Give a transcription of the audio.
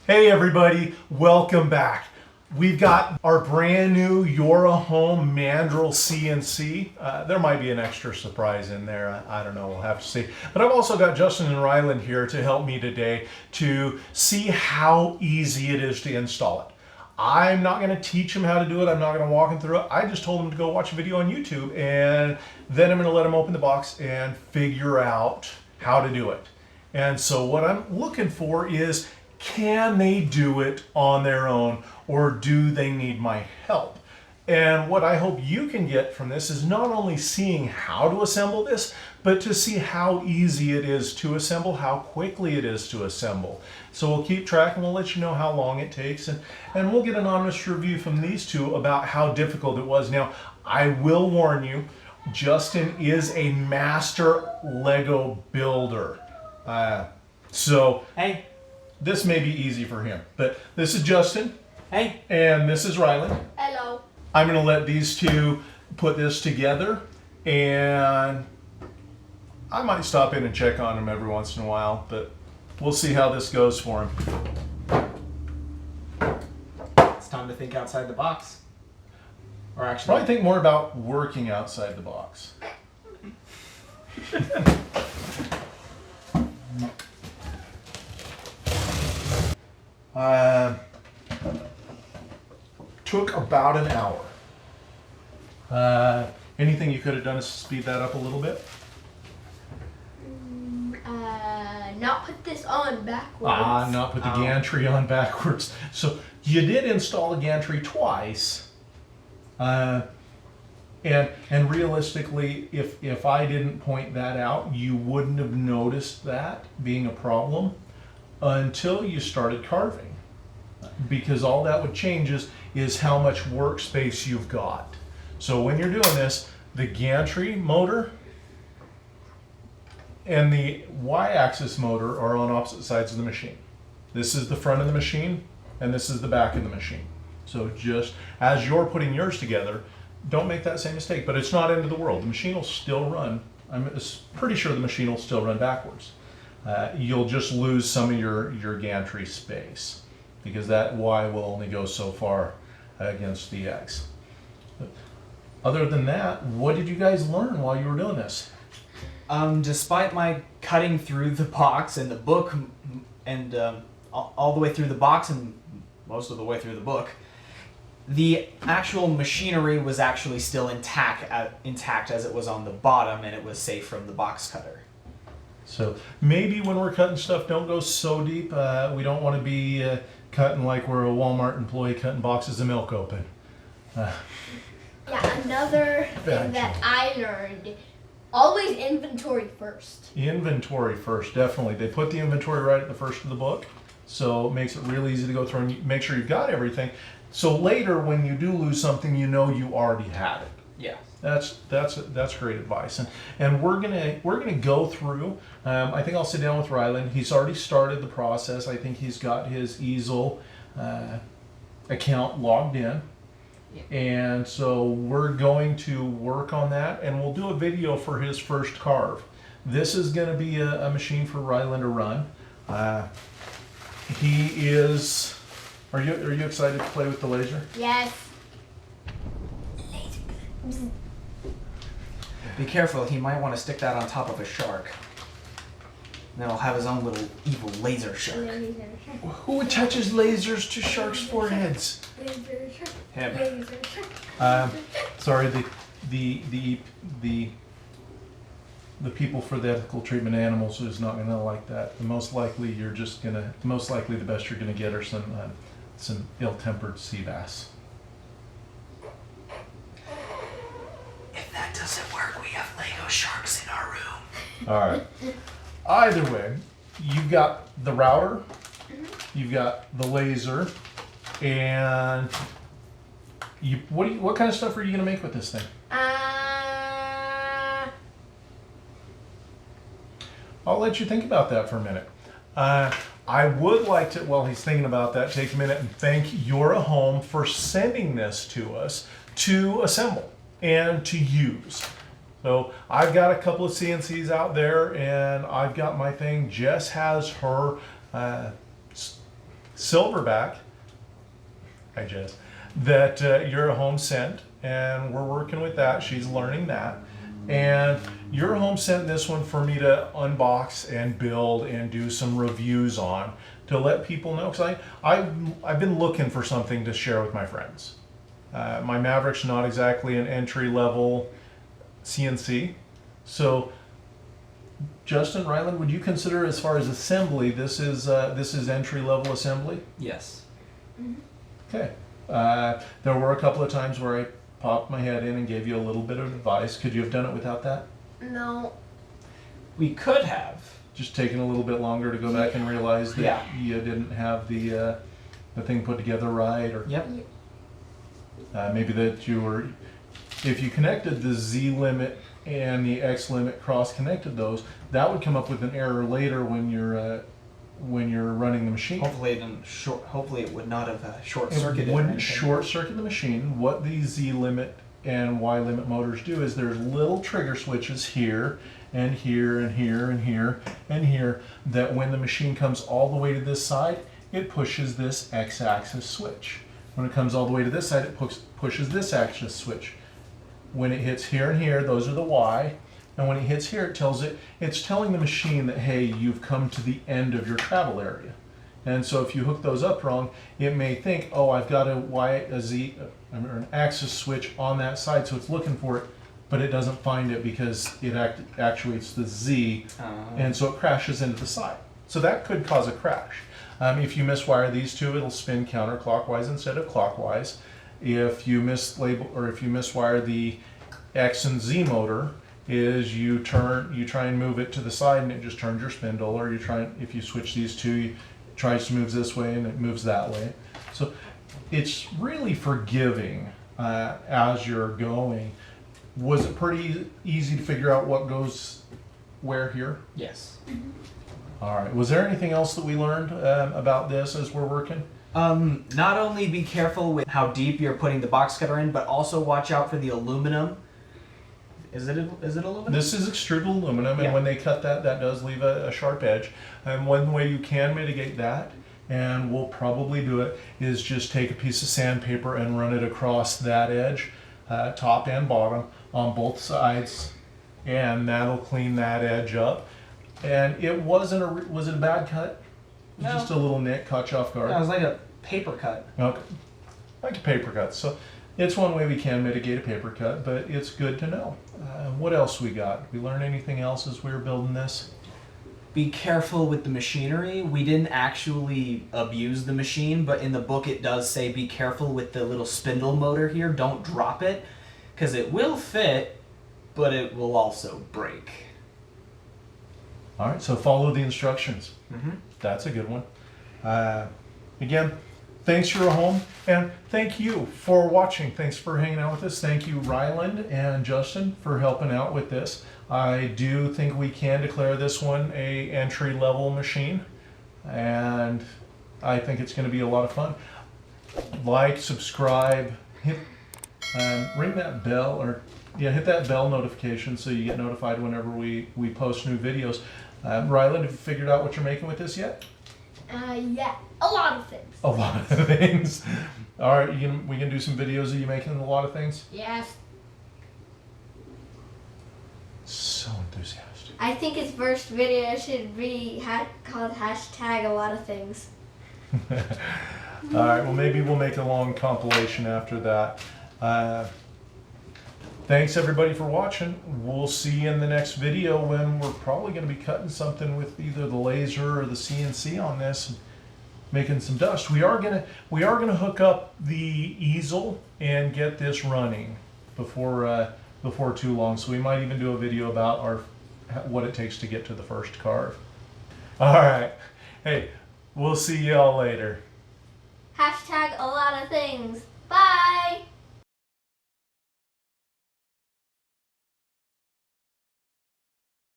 Hey everybody, welcome back. We've got our brand new YoraHome Mandrill CNC. There might be an extra surprise in there, I don't know, we'll have to see. But I've also got Justin and Ryland here to help me today to see how easy it is to install it. I'm not going to teach them how to do it, I'm not going to walk them through it. I just told them to go watch a video on YouTube, and then I'm going to let them open the box and figure out how to do it. And so what I'm looking for is, can they do it on their own, or do they need my help? And what I hope you can get from this is not only seeing how to assemble this, but to see how easy it is to assemble, how quickly it is to assemble. So we'll keep track and we'll let you know how long it takes, and we'll get an honest review from these two about how difficult it was. Now, I will warn you, Justin is a master Lego builder. Hey. This may be easy for him, but this is Justin. Hey. And this is Ryland. Hello. I'm going to let these two put this together, and I might stop in and check on them every once in a while, but we'll see how this goes for him. It's time to think outside the box. Or actually, Probably think more about working outside the box. Took about an hour. Anything you could have done to speed that up a little bit? Not put this on backwards. Not put the gantry on backwards. So you did install a gantry twice. And realistically, if I didn't point that out, you wouldn't have noticed that being a problem until you started carving. Because all that would change is how much workspace you've got. So when you're doing this, the gantry motor and the y-axis motor are on opposite sides of the machine. This is the front of the machine, and this is the back of the machine. So just as you're putting yours together, don't make that same mistake, but it's not end of the world. The machine will still run. I'm pretty sure the machine will still run backwards. You'll just lose some of your gantry space, because that Y will only go so far against the X. But other than that, what did you guys learn while you were doing this? Despite my cutting through the box and the book, and all the way through the box and most of the way through the book, the actual machinery was actually still intact as it was on the bottom, and it was safe from the box cutter. So maybe when we're cutting stuff, don't go so deep. We don't want to be cutting like we're a Walmart employee cutting boxes of milk open. Yeah, another thing that I learned, always inventory first. Inventory first, definitely. They put the inventory right at the first of the book, so it makes it real easy to go through and make sure you've got everything. So later, when you do lose something, you know you already had it. Yeah. That's great advice, and we're gonna go through. I think I'll sit down with Ryland. He's already started the process. I think he's got his easel account logged in, and so we're going to work on that, and we'll do a video for his first carve. This is going to be a machine for Ryland to run. He is. Are you excited to play with the laser? Yes. Be careful, he might want to stick that on top of a shark. Then he'll have his own little evil laser shark. Who attaches lasers to sharks' foreheads? Him. Sorry, the people for the ethical treatment of animals is not going to like that. The most likely the best you're gonna get are some ill-tempered sea bass. If that doesn't work, we have Lego sharks in our room. All right. Either way, you've got the router, you've got the laser, and what kind of stuff are you going to make with this thing? I'll let you think about that for a minute. I would like to, while he's thinking about that, take a minute and thank YoraHome for sending this to us to assemble and to use. So I've got a couple of CNCs out there, and I've got my thing. Jess has her silverback, I just, that YoraHome sent, and we're working with that. She's learning that. And YoraHome sent this one for me to unbox and build and do some reviews on to let people know, because I've been looking for something to share with my friends. My Maverick's not exactly an entry-level CNC, so Justin, Ryland, would you consider, as far as assembly, this is entry-level assembly? Yes. Okay. There were a couple of times where I popped my head in and gave you a little bit of advice. Could you have done it without that? No. We could have. Just taken a little bit longer to go back and realize that you didn't have the thing put together right, or Yep. maybe that you were, if you connected the Z limit and the X limit, cross-connected those, that would come up with an error later when you're running the machine. Hopefully it didn't Hopefully it would not have short It circuited. wouldn't short circuit the machine. What these Z limit and Y limit motors do is there's little trigger switches here and here and here and here and here that when the machine comes all the way to this side, it pushes this X-axis switch. When it comes all the way to this side, it pushes this axis switch. When it hits here and here, those are the Y. And when it hits here, it's telling the machine that, hey, you've come to the end of your travel area. And so if you hook those up wrong, it may think, oh, I've got an axis switch on that side, so it's looking for it, but it doesn't find it because it actuates the Z, and so it crashes into the side. So that could cause a crash. If you miswire these two, it'll spin counterclockwise instead of clockwise. If you miswire the X and Z motor, you try and move it to the side and it just turns your spindle, or if you switch these two, it tries to move this way and it moves that way. So it's really forgiving as you're going. Was it pretty easy to figure out what goes where here? Yes. All right. Was there anything else that we learned about this as we're working? Not only be careful with how deep you're putting the box cutter in, but also watch out for the aluminum. Is it aluminum? This is extruded aluminum, Yeah. and when they cut that does leave a sharp edge. And one way you can mitigate that, and we'll probably do it, is just take a piece of sandpaper and run it across that edge, top and bottom, on both sides, and that'll clean that edge up. And was it a bad cut? No. Just a little nick, caught you off guard. Yeah, it was like a paper cut. Okay. Like a paper cut. So it's one way we can mitigate a paper cut, but it's good to know. What else we got? Did we learn anything else as we were building this? Be careful with the machinery. We didn't actually abuse the machine, but in the book it does say be careful with the little spindle motor here. Don't drop it, because it will fit, but it will also break. All right, so follow the instructions. Mm-hmm. That's a good one. Again, thanks YoraHome, and thank you for watching. Thanks for hanging out with us. Thank you, Ryland and Justin, for helping out with this. I do think we can declare this one a entry-level machine, and I think it's going to be a lot of fun. Like, subscribe, ring that bell, or hit that bell notification so you get notified whenever we post new videos. Ryland, have you figured out what you're making with this yet? Yeah, a lot of things. A lot of things. All right, we can do some videos of you making a lot of things. Yes. So enthusiastic. I think his first video should be called hashtag a lot of things. All right, well, maybe we'll make a long compilation after that. Thanks everybody for watching. We'll see you in the next video when we're probably going to be cutting something with either the laser or the CNC on this, and making some dust. We are gonna hook up the easel and get this running before too long. So we might even do a video about what it takes to get to the first carve. All right. Hey, we'll see y'all later. Hashtag a lot of things. Bye.